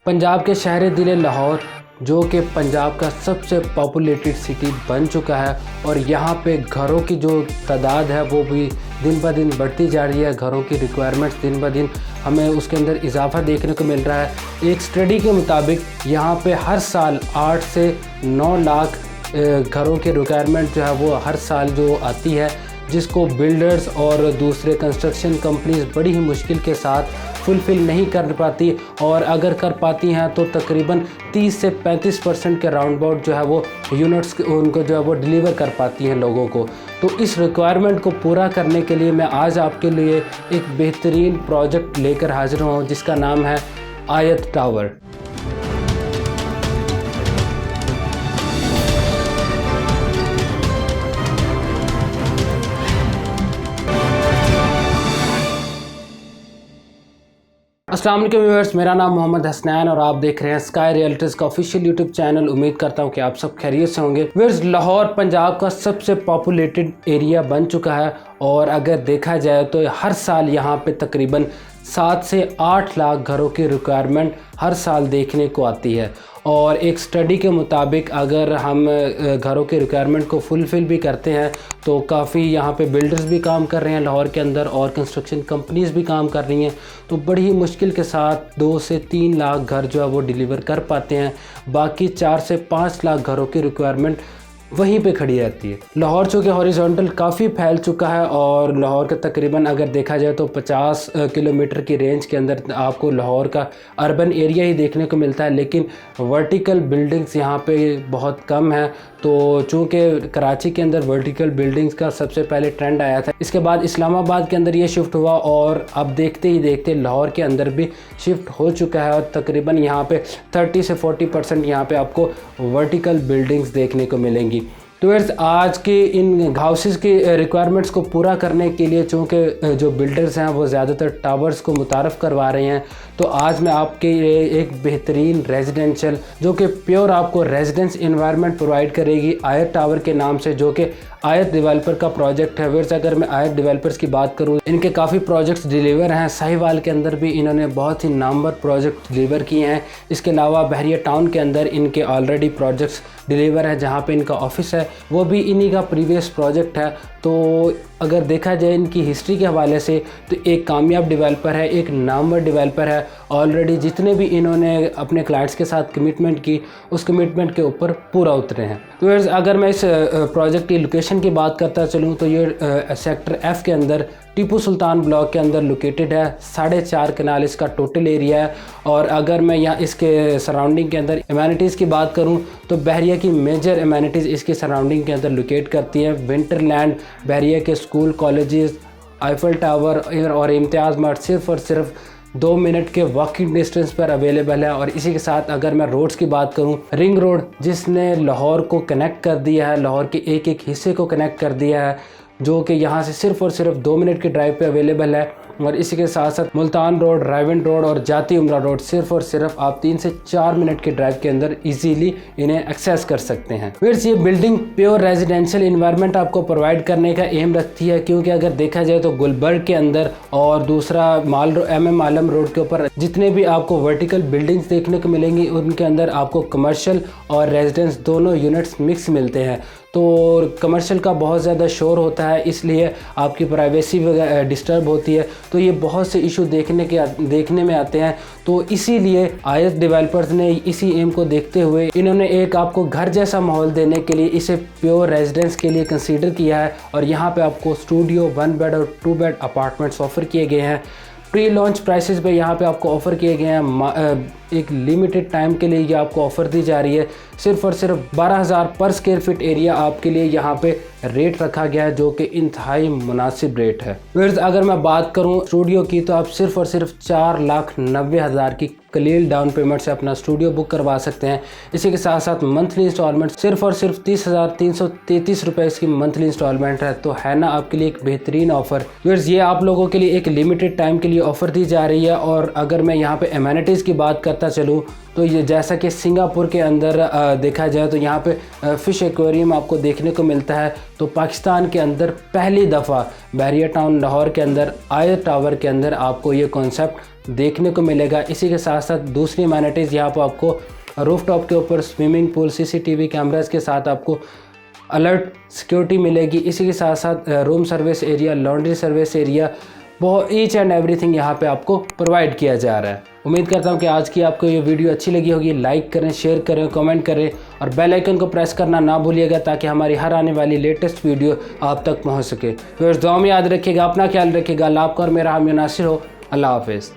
पंजाब के शहर दिल लाहौर जो कि पंजाब का सबसे पॉपुलेटेड सिटी बन चुका है और यहाँ पे घरों की जो तादाद है वो भी दिन ब दिन बढ़ती जा रही है। घरों की रिक्वायरमेंट्स दिन ब दिन हमें उसके अंदर इजाफा देखने को मिल रहा है। एक स्टडी के मुताबिक यहाँ पे हर साल 8 से 9 लाख घरों की रिक्वायरमेंट जो है वो हर साल जो आती है, जिसको बिल्डर्स और दूसरे कंस्ट्रक्शन कंपनीज बड़ी ही मुश्किल के साथ फुलफ़िल नहीं कर पाती, और अगर कर पाती हैं तो तकरीबन 30 से 35% के राउंड अबाउट जो है वो यूनिट्स उनको जो है वो डिलीवर कर पाती हैं लोगों को। तो इस रिक्वायरमेंट को पूरा करने के लिए मैं आज आपके लिए एक बेहतरीन प्रोजेक्ट लेकर हाजिर हूँ जिसका नाम है आयत टावर। अस्सलाम वालेकुम व्यूअर्स, मेरा नाम मोहम्मद हसनैन और आप देख रहे हैं स्काई रियल्टर्स का ऑफिशियल यूट्यूब चैनल। उम्मीद करता हूं कि आप सब खैरियत से होंगे। व्यूअर्स, लाहौर पंजाब का सबसे पॉपुलेटेड एरिया बन चुका है और अगर देखा जाए तो हर साल यहां पे तकरीबन 7 से 8 लाख घरों की रिक्वायरमेंट हर साल देखने को आती है। और एक स्टडी के मुताबिक अगर हम घरों के रिक्वायरमेंट को फुलफ़िल भी करते हैं तो काफ़ी यहाँ पे बिल्डर्स भी काम कर रहे हैं लाहौर के अंदर और कंस्ट्रक्शन कंपनीज़ भी काम कर रही हैं, तो बड़ी ही मुश्किल के साथ 2 से 3 लाख घर जो है वो डिलीवर कर पाते हैं। बाकी 4 से 5 लाख घरों की रिक्वायरमेंट वहीं पे खड़ी रहती है। लाहौर चूँकि हॉरिजॉन्टल काफ़ी फैल चुका है और लाहौर का तकरीबन अगर देखा जाए तो 50 किलोमीटर की रेंज के अंदर आपको लाहौर का अर्बन एरिया ही देखने को मिलता है, लेकिन वर्टिकल बिल्डिंग्स यहाँ पे बहुत कम है। तो चूँकि कराची के अंदर वर्टिकल बिल्डिंग्स का सबसे पहले ट्रेंड आया था, इसके बाद इस्लामाबाद के अंदर ये शिफ्ट हुआ और अब देखते ही देखते लाहौर के अंदर भी शिफ्ट हो चुका है और तकरीबन यहाँ पे 30 से 40% यहाँ पे आपको वर्टिकल बिल्डिंग्स देखने को मिलेंगी। तो व्यूअर्स, आज के इन हाउसेस की रिक्वायरमेंट्स को पूरा करने के लिए चूँकि जो बिल्डर्स हैं वो ज़्यादातर टावर्स को मुतारफ़ करवा रहे हैं, तो आज मैं आपके लिए एक बेहतरीन रेजिडेंशियल जो कि प्योर आपको रेजिडेंस इन्वायरमेंट प्रोवाइड करेगी आयत टावर के नाम से, जो कि आयत डेवलपर का प्रोजेक्ट है। व्यूअर्स, अगर मैं आयत डेवलपर्स की बात करूं, इनके काफ़ी प्रोजेक्ट्स डिलीवर हैं। साहिवाल के अंदर भी इन्होंने बहुत ही नामवर प्रोजेक्ट डिलीवर किए हैं। इसके अलावा बहरिया टाउन के अंदर इनके ऑलरेडी प्रोजेक्ट्स डिलीवर है, जहां पे इनका ऑफिस है वो भी इन्हीं का प्रीवियस प्रोजेक्ट है। तो अगर देखा जाए इनकी हिस्ट्री के हवाले से तो एक कामयाब डेवलपर है, एक नामवर डेवलपर है। ऑलरेडी जितने भी इन्होंने अपने क्लाइंट्स के साथ कमिटमेंट की, उस कमिटमेंट के ऊपर पूरा उतरे हैं। तो व्यूअर्स, अगर मैं इस प्रोजेक्ट की लोकेशन की बात करता चलूँ तो ये सेक्टर F के अंदर टीपू सुल्तान ब्लॉक के अंदर लोकेटेड है। 4.5 कनाल इसका टोटल एरिया है। और अगर मैं यहाँ इसके सराउंडिंग के अंदर एमेनिटीज़ की बात करूँ तो बहरिया की मेजर एमेनिटीज़ इसके सराउंडिंग के अंदर लोकेट करती हैं। विंटरलैंड, बहरिया के स्कूल, कॉलेजेस, आईफल टावर और इम्तियाज़ मार्ट सिर्फ़ और सिर्फ 2 मिनट के वॉकिंग डिस्टेंस पर अवेलेबल है। और इसी के साथ अगर मैं रोड्स की बात करूं, रिंग रोड जिसने लाहौर को कनेक्ट कर दिया है, लाहौर के एक एक हिस्से को कनेक्ट कर दिया है, जो कि यहाँ से सिर्फ़ और सिर्फ 2 मिनट के ड्राइव पे अवेलेबल है। और इसी के साथ साथ मुल्तान रोड, रायविंड रोड और जाती उमरा रोड सिर्फ़ और सिर्फ आप 3 से 4 मिनट के ड्राइव के अंदर इजीली इन्हें एक्सेस कर सकते हैं। फिर ये बिल्डिंग प्योर रेजिडेंशियल इन्वायरमेंट आपको प्रोवाइड करने का एम रखती है, क्योंकि अगर देखा जाए तो गुलबर्ग के अंदर और दूसरा MM आलम रोड के ऊपर जितने भी आपको वर्टिकल बिल्डिंग्स देखने को मिलेंगी उनके अंदर आपको कमर्शियल और रेजिडेंस दोनों यूनिट्स मिक्स मिलते हैं। तो कमर्शियल का बहुत ज़्यादा शोर होता है, इसलिए आपकी प्राइवेसी डिस्टर्ब होती है, तो ये बहुत से इशू देखने में आते हैं। तो इसीलिए आयत डेवलपर्स ने इसी एम को देखते हुए इन्होंने एक आपको घर जैसा माहौल देने के लिए इसे प्योर रेजिडेंस के लिए कंसीडर किया है। और यहाँ पे आपको स्टूडियो, 1 बेड और 2 बेड अपार्टमेंट्स ऑफ़र किए गए हैं। प्री लॉन्च प्राइसेस पे यहाँ पे आपको ऑफ़र किए गए हैं। एक लिमिटेड टाइम के लिए ये आपको ऑफ़र दी जा रही है। सिर्फ़ और सिर्फ 12,000 पर स्क्वायर फीट एरिया आपके लिए यहाँ पे रेट रखा गया है, जो कि इंतहाई मुनासिब रेट है। व्यूअर्स, अगर मैं बात करूँ स्टूडियो की तो आप सिर्फ़ और सिर्फ 4,90,000 की कलील डाउन पेमेंट से अपना स्टूडियो बुक करवा सकते हैं। इसी के साथ साथ मंथली इंस्टॉलमेंट सिर्फ़ और सिर्फ 30,333 रुपये इसकी मंथली इंस्टॉलमेंट है। तो है ना आपके लिए एक बेहतरीन ऑफ़र। व्यूअर्स, ये आप लोगों के लिए एक लिमिटेड टाइम के लिए ऑफ़र दी जा रही है। और अगर मैं यहाँ पे एमेनिटीज़ की बात करता चलूँ तो ये जैसा कि सिंगापुर के अंदर देखा जाए तो यहाँ पे फ़िश एक्वेरियम आपको देखने को मिलता है, तो पाकिस्तान के अंदर पहली दफ़ा बहरिया टाउन लाहौर के अंदर आई टावर के अंदर आपको ये कॉन्सेप्ट देखने को मिलेगा। इसी के साथ साथ दूसरी अमेनिटीज़ यहाँ पर आपको रूफ टॉप के ऊपर स्विमिंग पूल, CCTV कैमरास के साथ आपको अलर्ट सिक्योरिटी मिलेगी। इसी के साथ साथ room service area, laundry service area, बहुत ईच एंड एवरीथिंग यहाँ पे आपको प्रोवाइड किया जा रहा है। उम्मीद करता हूँ कि आज की आपको ये वीडियो अच्छी लगी होगी। लाइक करें, शेयर करें, कमेंट करें और बेल आइकन को प्रेस करना ना भूलिएगा ताकि हमारी हर आने वाली लेटेस्ट वीडियो आप तक पहुँच सके। फिर दुआ में याद रखिएगा, अपना ख्याल रखिएगा। अल्लाह आपका और मेरा हामी नासिर हो। अल्लाह हाफिज़।